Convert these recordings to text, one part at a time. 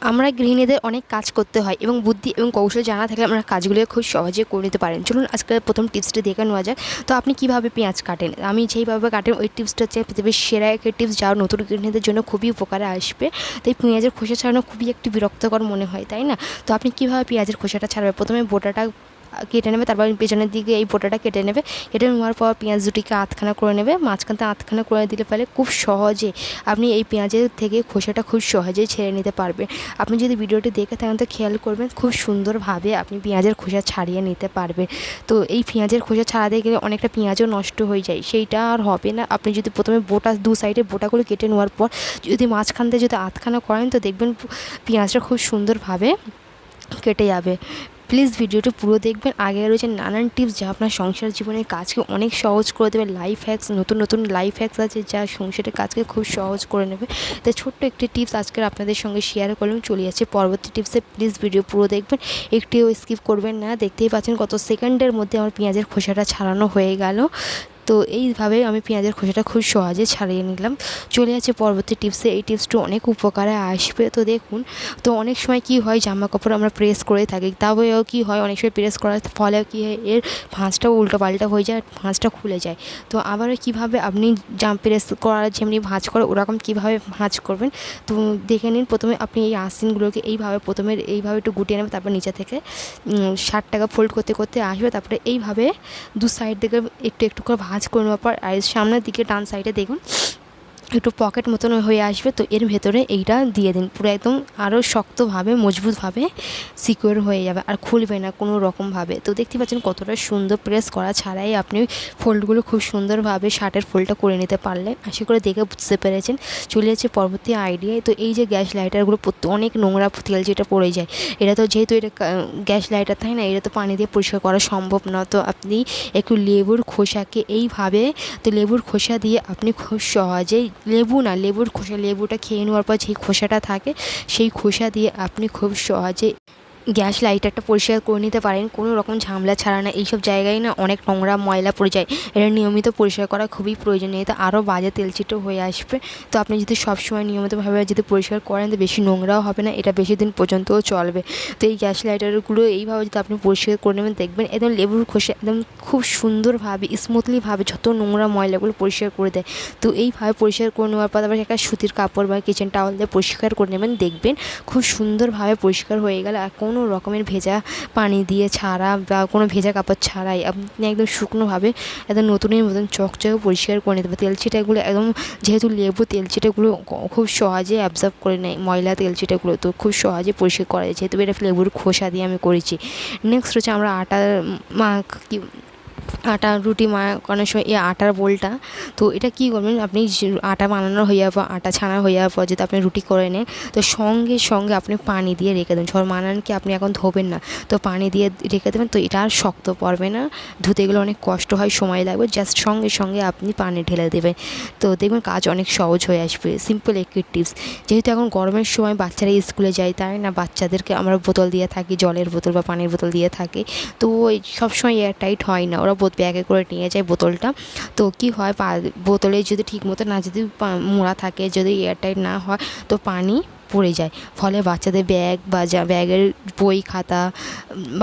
আমরা গৃহিণীদের অনেক কাজ করতে হয় এবং বুদ্ধি এবং কৌশল জানা থাকলে আমরা কাজগুলো খুব সহজে করে নিতে পারেন। চলুন আজকে প্রথম টিপসটি দেখে নেওয়া যাক। তো আপনি কীভাবে পেঁয়াজ কাটেন, আমি যেইভাবে কাটেন ওই টিপসটা হচ্ছে পৃথিবীর সেরা একটা টিপস, যা নতুন গৃহিণীদের জন্য খুবই উপকারে আসবে। তো এই পেঁয়াজের খোসা ছাড়ানো খুবই একটি বিরক্তকর মনে হয়, তাই না? তো আপনি কীভাবে পেঁয়াজের খোসাটা ছাড়বে, প্রথমে বোটাটা কেটে নেবে, তারপর পেছনের দিকে এই বোটাটা কেটে নেবে। কেটে নেওয়ার পর পেঁয়াজ দুটিকে আধখানা করে নেবে, মাঝখানতে আধখানা করে দিলে ফেলে খুব সহজে আপনি এই পেঁয়াজের থেকে খোসাটা খুব সহজেই ছেড়ে নিতে পারবেন। আপনি যদি ভিডিওটি দেখে থাকেন তো খেয়াল করবেন, খুব সুন্দরভাবে আপনি পেঁয়াজের খোসা ছাড়িয়ে নিতে পারবেন। তো এই পেঁয়াজের খোসা ছাড়াতে গেলে অনেকটা পেঁয়াজও নষ্ট হয়ে যায়, সেইটা আর হবে না। আপনি যদি প্রথমে বোটা দু সাইডে বোটাগুলো কেটে নেওয়ার পর যদি মাঝখান থেকে যদি আধখানা করেন তো দেখবেন পেঁয়াজটা খুব সুন্দরভাবে কেটে যাবে। প্লিজ ভিডিওটি পুরো দেখবেন। আগে রয়েছে নানান টিপস যা আপনার সংসার জীবনের কাজকে অনেক সহজ করে দেবে। লাইফ হ্যাক্স, নতুন নতুন লাইফ হ্যাক্স আছে যা সংসারের কাজকে খুব সহজ করে নেবে। তাই ছোট্ট একটি টিপস আজকের আপনাদের সঙ্গে শেয়ার করলাম। চলে যাচ্ছে পরবর্তী টিপসে। প্লিজ ভিডিও পুরো দেখবেন, একটিও স্কিপ করবেন না। দেখতেই পাচ্ছেন কত সেকেন্ডের মধ্যে আমার পেঁয়াজের খোসাটা ছাড়ানো হয়ে গেল। তো এইভাবে আমি পেঁয়াজের খোসাটা খুব সহজে ছাড়িয়ে নিলাম। চলে যাচ্ছে পরবর্তী টিপসে। এই টিপসটা অনেক উপকারে আসবে। তো দেখুন, তো অনেক সময় কি হয়, জামা কাপড় আমরা প্রেস করে থাকি, তাও কি হয় অনেক সময় প্রেস করার ফলে কি হয় এর ভাঁজটাও উল্টোপাল্টা হয়ে যায়, ভাঁজটা খুলে যায়। তো আবারও কীভাবে আপনি প্রেস করার যেমনি ভাঁজ করে ওরকম কীভাবে ভাঁজ করবেন তো দেখে নিন। প্রথমে আপনি এই আঁশগুলোকে এইভাবে প্রথমে এইভাবে একটু গুটিয়ে নেবেন, তারপর নিচে থেকে 60 টাকা ফোল্ড করতে করতে আসবে, তারপরে এইভাবে দু সাইড থেকে একটু একটু করে ভাঁজ করে নেওয়ার পর আর সামনের দিকে ডান সাইডে দেখুন একটু পকেট মতন হয়ে আসবে। তো এর ভেতরে এইটা দিয়ে দিন, পুরো একদম আরও শক্তভাবে মজবুতভাবে সিকিউর হয়ে যাবে আর খুলবে না কোনো রকমভাবে। তো দেখতে পাচ্ছেন কতটা সুন্দর, প্রেস করা ছাড়াই আপনি ফোল্ডগুলো খুব সুন্দরভাবে শার্টের ফোল্ডটা করে নিতে পারলেন। আশা করে দেখে বুঝতে পেরেছেন। চলে যাচ্ছে পরবর্তী আইডিয়ায়। তো এই যে গ্যাস লাইটারগুলো অনেক নোংরা তেল যেটা পড়ে যায়, এটা তো যেহেতু এটা গ্যাস লাইটার তাই না, এটা তো পানি দিয়ে পরিষ্কার করা সম্ভব না। তো আপনি একটু লেবুর খোসাকে এইভাবে, তো লেবুর খোসা দিয়ে আপনি খুব সহজেই, লেবুর খোসা, লেবুটা খেয়ে নেওয়ার পর যেই খোসাটা থাকে সেই খোসা দিয়ে আপনি খুব সহজে গ্যাস লাইটারটা পরিষ্কার করে নিতে পারেন, কোনো রকম ঝামেলা ছাড়া না। এইসব জায়গায় না অনেক নোংরা ময়লা পড়ে যায়, এটা নিয়মিত পরিষ্কার করা খুবই প্রয়োজনীয়। তো আরও বাজে তেলচিটও হয়ে আসবে। তো আপনি যদি সবসময় নিয়মিতভাবে যদি পরিষ্কার করেন তো বেশি নোংরাও হবে না, এটা বেশি দিন পর্যন্তও চলবে। তো এই গ্যাস লাইটারগুলো এইভাবে যদি আপনি পরিষ্কার করে নেবেন দেখবেন একদম লেবুর খোসা একদম খুব সুন্দরভাবে স্মুথলিভাবে যত নোংরা ময়লাগুলো পরিষ্কার করে দেয়। তো এইভাবে পরিষ্কার করে নেওয়ার পর আবার একটা সুতির কাপড় বা কিচেন টাওয়াল দিয়ে পরিষ্কার করে নেবেন, দেখবেন খুব সুন্দরভাবে পরিষ্কার হয়ে গেলে আর কোনো রকমের ভেজা পানি দিয়ে ছাড়া বা কোনো ভেজা কাপড় ছাড়াই আপনি একদম শুকনোভাবে একদম নতুনের মতন চকচকে পরিষ্কার করে নিতে পারেন। তেলচিটাগুলো একদম, যেহেতু লেবু তেলচিটাগুলো খুব সহজে অ্যাবজর্ব করে নেয় ময়লা তেলচিটাগুলো, তো খুব সহজে পরিষ্কার করা যায়, যেহেতু এটা লেবুর খোসা দিয়ে আমি করেছি। নেক্সট হচ্ছে আমরা আটা রুটি মাখানোর সময় এই আটার বোলটা, তো এটা কী করবেন, আপনি আটা বানানো হয়ে যাওয়ার পর, আটা ছানা হয়ে যাওয়ার পর যদি আপনি রুটি করে নেন তো সঙ্গে সঙ্গে আপনি পানি দিয়ে রেখে দেবেন। মানানকে আপনি এখন ধোবেন না, তো পানি দিয়ে রেখে দেবেন। তো এটা আর শক্ত পড়বে না, ধুতে গেলে অনেক কষ্ট হয়, সময় লাগবে, জাস্ট সঙ্গে সঙ্গে আপনি পানি ঢেলে দেবেন। তো দেখবেন কাজ অনেক সহজ হয়ে আসবে। সিম্পল একটি টিপস। যেহেতু এখন গরমের সময় বাচ্চারা স্কুলে যায় তাই না, বাচ্চাদেরকে আমরা বোতল দিয়ে থাকি, জলের বোতল বা পানির বোতল দিয়ে থাকি। তো ওই সবসময় এয়ার টাইট হয় না, ওরা ব্যাগে করে নিয়ে যায় বোতলটা। তো কি হয়, বোতলে যদি ঠিক মতো না যদি মোড়া থাকে, যদি এয়ারটাইট না হয় তো পানি পড়ে যায়, ফলে বাচ্চাদের ব্যাগ বা ব্যাগের বই খাতা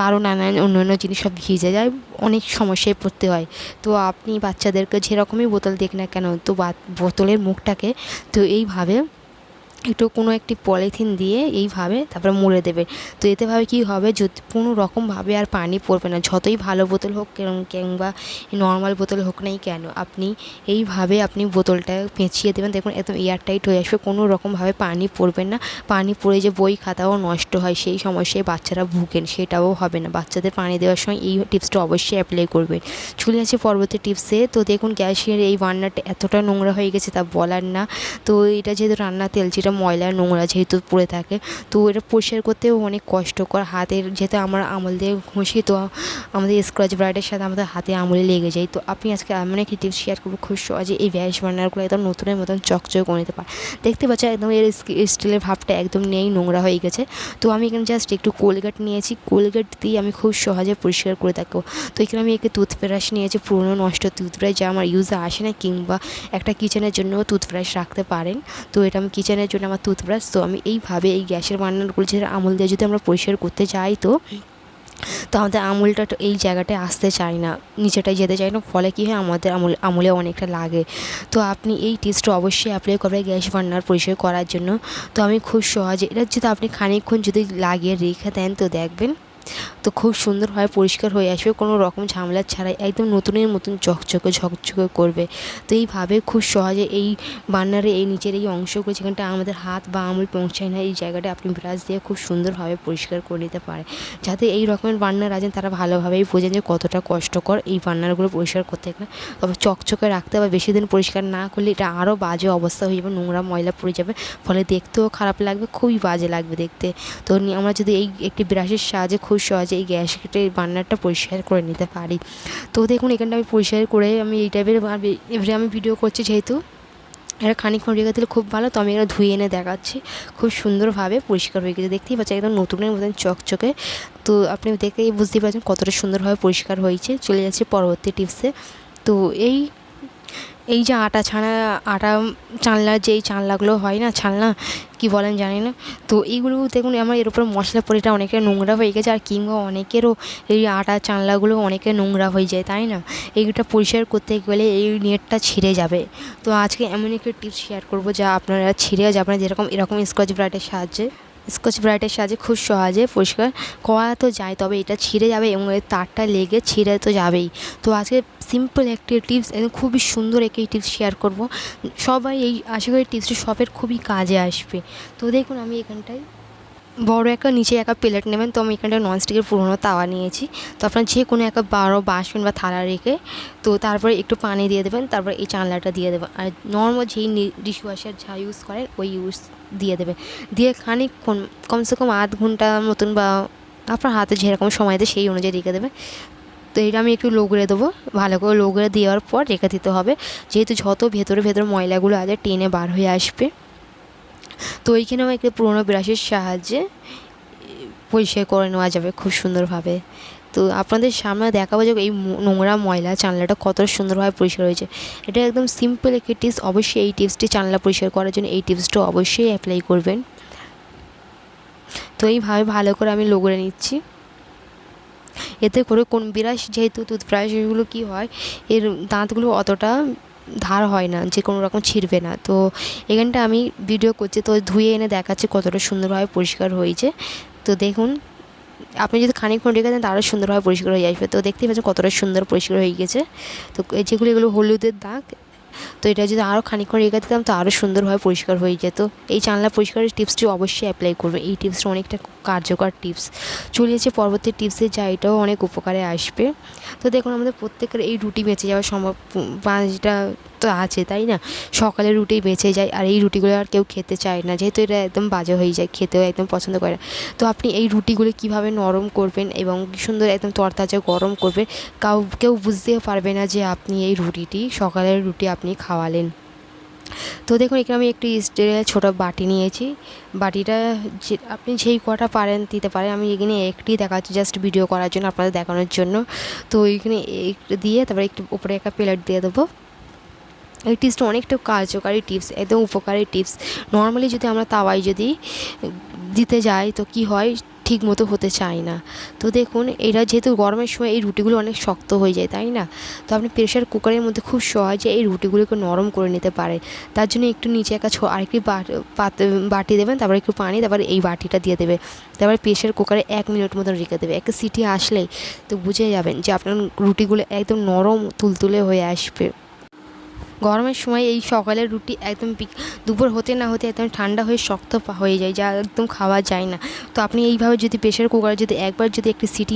আরও নানান অন্যান্য জিনিস সব ভিজে যায়, অনেক সমস্যায় পড়তে হয়। তো আপনি বাচ্চাদেরকে যেরকমই বোতল দেখ না কেন, তো বোতলের মুখটাকে তো এইভাবে একটু কোনো একটি পলিথিন দিয়ে এইভাবে তারপরে মুড়ে দেবে। তো এতেভাবে কী হবে, যদি কোনো রকমভাবে আর পানি পড়বে না, যতই ভালো বোতল হোক কিংবা নর্মাল বোতল হোক নাই কেন, আপনি এইভাবে আপনি বোতলটা পেঁচিয়ে দেবেন, দেখুন একদম এয়ারটাইট হয়ে আসবে, কোনো রকমভাবে পানি পড়বে না। পানি পড়ে যে বই খাতাও নষ্ট হয়, সেই সমস্যায় বাচ্চারা ভুগেন, সেটাও হবে না। বাচ্চাদের পানি দেওয়ার সময় এই টিপসটা অবশ্যই অ্যাপ্লাই করবেন। চলে আসে পরবর্তী টিপসে। তো দেখুন গ্যাসের এই বার্নারটা এতটা নোংরা হয়ে গেছে তা বলার না। তো এটা যেহেতু রান্না তেল যেটা ময়লা নোংরা যেহেতু পড়ে থাকে, তো এটা পরিষ্কার করতেও অনেক কষ্টকর। হাতের যেহেতু আমরা আঙুল দিয়ে ঘষি, তো আমাদের স্ক্র্যাচ ব্রাইটের সাথে আমাদের হাতে আঙুলে লেগে যায়। তো আপনি আজকে এমন একটি টিপস শেয়ার করবো, খুব সহজে এই গ্যাস বার্নারগুলো একদম নতুনের মতন চকচক করে নিতে পারে। দেখতে পাচ্ছেন একদম এর স্টিলের ভাবটা একদম নেই, নোংরা হয়ে গেছে। তো আমি এখানে জাস্ট একটু কোলগেট নিয়েছি, কোলগেট দিয়ে আমি খুব সহজে পরিষ্কার করে থাকবো। তো এখানে আমি একটু টুথব্রাশ নিয়েছি, পুরনো নষ্ট টুথব্রাশ যা আমার ইউজে আসে না, কিংবা একটা কিচেনের জন্য টুথব্রাশ রাখতে পারেন। তো এটা আমি কিচেনের জন্য আমার টুথব্রাশ। তো আমি এইভাবে এই গ্যাসের বার্নারগুলো যদি আমুল দিয়ে যদি আমরা পরিষ্কার করতে যাই তো আমাদের আঙুলটা এই জায়গাটায় আসতে চায় না, নিচেটায় যেতে চায় না, ফলে কী হয় আমাদের আঙুলে অনেকটা লাগে। তো আপনি এই টিপসটা অবশ্যই অ্যাপ্লাই করবেন গ্যাস বার্নার পরিষ্কার করার জন্য। তো আমি খুব সহজে এটা যদি আপনি খানিকক্ষণ যদি লাগিয়ে রেখে দেন তো দেখবেন তো খুব সুন্দরভাবে পরিষ্কার হয়ে আসবে, কোনো রকম ঝামেলা ছাড়াই একদম নতুনের মতন ঝকঝকে করবে। তো এইভাবে খুব সহজে এই বার্নারে এই নিচের এই অংশগুলো যেখানটা আমাদের হাত বা আঙুল পৌঁছায় না, এই জায়গাটা আপনি ব্রাশ দিয়ে খুব সুন্দরভাবে পরিষ্কার করে নিতে পারে। যাতে এই রকমের বার্নার আছেন তারা ভালোভাবেই বোঝেন যে কতটা কষ্টকর এই বার্নারগুলো পরিষ্কার করতে গেলে। তবে চকচকে রাখতে হবে, বেশি দিন পরিষ্কার না করলে এটা আরও বাজে অবস্থা হয়ে যাবে, নোংরা ময়লা পড়ে যাবে, ফলে দেখতেও খারাপ লাগবে, খুবই বাজে লাগবে দেখতে। তো আমরা যদি এই একটি ব্রাশের সাহায্যে খুব সহজে এই গ্যাসের বার্নারটা পরিষ্কার করে নিতে পারি। তো দেখুন এখানটা আমি পরিষ্কার করে আমি এই টাইপের এবারে আমি ভিডিও করছি, যেহেতু এটা খানিকক্ষণ রেখে দিলে খুব ভালো। তো আমি এটা ধুয়ে এনে দেখাচ্ছি, খুব সুন্দরভাবে পরিষ্কার হয়ে গেছে, দেখতেই পাচ্ছি একদম নতুনের মতন চকচকে। তো আপনি দেখেই বুঝতেই পারছেন কতটা সুন্দরভাবে পরিষ্কার হয়েছে। চলে যাচ্ছে পরবর্তী টিপসে। তো এই যে আটা চালনার যে এই চালনাগুলো হয় না, ছালনা কি বলেন জানি না, তো এইগুলো দেখুন আমার এর উপর মশলা পরে এটা অনেকটা নোংরা হয়ে গেছে, আর কিংবা অনেকেরও এই আটা চালনাগুলো অনেকে নোংরা হয়ে যায়, তাই না? এইটা পরিষ্কার করতে গেলে এই নেটটা ছিঁড়ে যাবে। তো আজকে এমন একটা টিপস শেয়ার করবো যা আপনারা ছিঁড়েও যাবে না, যেরকম এরকম স্কচ ব্রাইটের সাহায্যে খুব সহজে পরিষ্কার করা তো যায়, তবে এটা ছিঁড়ে যাবে এবং এর তারটা লেগে ছিঁড়ে তো যাবেই। তো আজকে সিম্পল একটি টিপস, খুবই সুন্দর একটি টিপস শেয়ার করব, সবাই এই আশা করি টিপসটি সবের খুবই কাজে আসবে। তো দেখুন আমি এখানটায় বড় একটা নিচে একটা প্লেট নেবেন। তো আমি এখানটা ননস্টিকের পুরোনো তাওয়া নিয়েছি। তো আপনার যে কোনো একটা বাসন বা থালা রেখে তো তারপরে একটু পানি দিয়ে দেবেন, তারপরে এই চালনাটা দিয়ে দেবেন, আর নর্মাল যেই ডিশওয়াশার যা ইউজ করেন ওই দিয়ে দেবে, দিয়ে খানিকক্ষণ কমসে কম আধ ঘন্টা মতন বা আপনার হাতে যেরকম সময় দেয় সেই অনুযায়ী রেখে দেবে। তো এটা আমি একটু লগুড়ে দেবো, ভালো করে লগুড়ে দেওয়ার পর রেখে দিতে হবে, যেহেতু যত ভেতরে ময়লাগুলো আছে টেনে বার হয়ে আসবে। তো এইখানে আমার একটু পুরোনো ব্রাশের সাহায্যে পরিষ্কার করে নেওয়া যাবে খুব সুন্দরভাবে। তো আপনাদের সামনে দেখাবো যে এই নোংরা ময়লা জানলাটা কত সুন্দরভাবে পরিষ্কার হয়েছে। এটা একদম সিম্পল একটি টিপস, অবশ্যই এই টিপসটি জানলা পরিষ্কার করার জন্য এই টিপসটা অবশ্যই অ্যাপ্লাই করবেন। তো এইভাবে ভালো করে আমি লগুড়ে নিচ্ছি, এতে করে কোন ব্রাশ যেহেতু টুথব্রাশ এগুলো কী হয় এর দাঁতগুলো অতটা ধার হয় না, যে কোনো রকম ছিঁড়বে না। তো এখানটা আমি ভিডিও করছি তো ধুয়ে এনে দেখাচ্ছি কতটা সুন্দরভাবে পরিষ্কার হয়েছে। তো দেখুন আপনি যদি খানিকক্ষণ রেখে দেন তারও সুন্দরভাবে পরিষ্কার হয়ে আসবে। তো দেখতেই পাচ্ছেন কতটা সুন্দর পরিষ্কার হয়ে গেছে। তো এগুলো হলুদের দাগ, তো এটা যদি আরও খানিকক্ষণ রেখে দিতাম তো আরও সুন্দরভাবে পরিষ্কার হয়ে যেত। এই জানলা পরিষ্কারের টিপসটি অবশ্যই অ্যাপ্লাই করবে, এই টিপসটা অনেকটা কার্যকর টিপস। চলে যাচ্ছে পরবর্তী টিপসে, যা এটাও অনেক উপকারে আসবে। তো দেখুন আমাদের প্রত্যেকের এই রুটি বেঁচে যাওয়ার সম্ভব যেটা তো আছে, তাই না? সকালে রুটি বেঁচে যায় আর এই রুটিগুলো আর কেউ খেতে চায় না, যেহেতু এটা একদম বাজে হয়ে যায়, খেতেও একদম পছন্দ করে না। তো আপনি এই রুটিগুলো কীভাবে নরম করবেন এবং সুন্দর একদম তরতাজা গরম করবে, কেউ বুঝতেও পারবে না যে আপনি এই সকালের রুটি আপনি খাওয়ালেন। তো দেখুন এখানে আমি একটি স্টিলের ছোটো বাটি নিয়েছি, বাটিটা যে আপনি যেই কটা পারেন দিতে পারেন, আমি এখানে একটি দেখাচ্ছি জাস্ট ভিডিও করার জন্য, আপনাদের দেখানোর জন্য। তো এইখানে একটু দিয়ে তারপরে একটু উপরে একটা প্লেট দিয়ে দেবো। এই টিপসটা অনেকটা কার্যকারী টিপস, একদম উপকারী টিপস। নর্মালি যদি আমরা তাওয়ায় যদি দিতে যাই তো কি হয়, ঠিক মতো হতে চায় না। তো দেখুন এরা যেহেতু গরমের সময় এই রুটিগুলো অনেক শক্ত হয়ে যায়, তাই না? তো আপনি প্রেশার কুকারের মধ্যে খুব সহজে এই রুটিগুলোকে নরম করে নিতে পারে। তার জন্য একটু নিচে আরেকটি বাটি দেবেন, তারপরে একটু পানি, তারপরে এই বাটিটা দিয়ে দেবে, তারপরে প্রেশার কুকারে 1 মিনিট মতন রেখে দেবে। একটা সিটি আসলেই তো বুঝে যাবেন যে আপনার রুটিগুলো একদম নরম তুলতুলে হয়ে আসবে। গরমের সময় এই সকালের রুটি একদম দুপুর হতে না হতে একদম ঠান্ডা হয়ে শক্ত হয়ে যায়, যা একদম খাওয়া যায় না। তো আপনি এইভাবে যদি প্রেশার কুকারে যদি একবার যদি একটি সিটি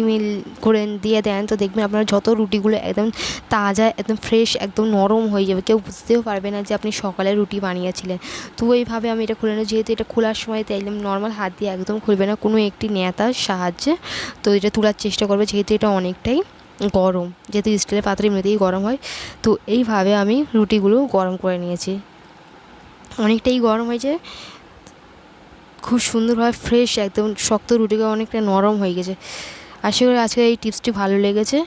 করে দিয়ে দেন তো দেখবেন আপনার যত রুটিগুলো একদম তাজা, একদম ফ্রেশ, একদম নরম হয়ে যাবে, কেউ বুঝতেও পারবে না যে আপনি সকালে রুটি বানিয়েছিলেন। তো এইভাবে আমি এটা খুলে নেব, যেহেতু এটা খোলার সময় তো একদম নর্মাল হাত দিয়ে একদম খুলবে না, কোনো একটি নেতার সাহায্যে তো এটা তোলার চেষ্টা করবে, যেহেতু এটা অনেকটাই গরম, যেহেতু স্টিলের পাত্রে এমনিতেই গরম হয়। তো এইভাবে আমি রুটিগুলো গরম করে নিয়েছি, অনেকটাই গরম হয়েছে, খুব সুন্দরভাবে ফ্রেশ একদম শক্ত রুটিগুলো অনেকটা নরম হয়ে গেছে। আশা করি আজকে এই টিপসটি ভালো লেগেছে।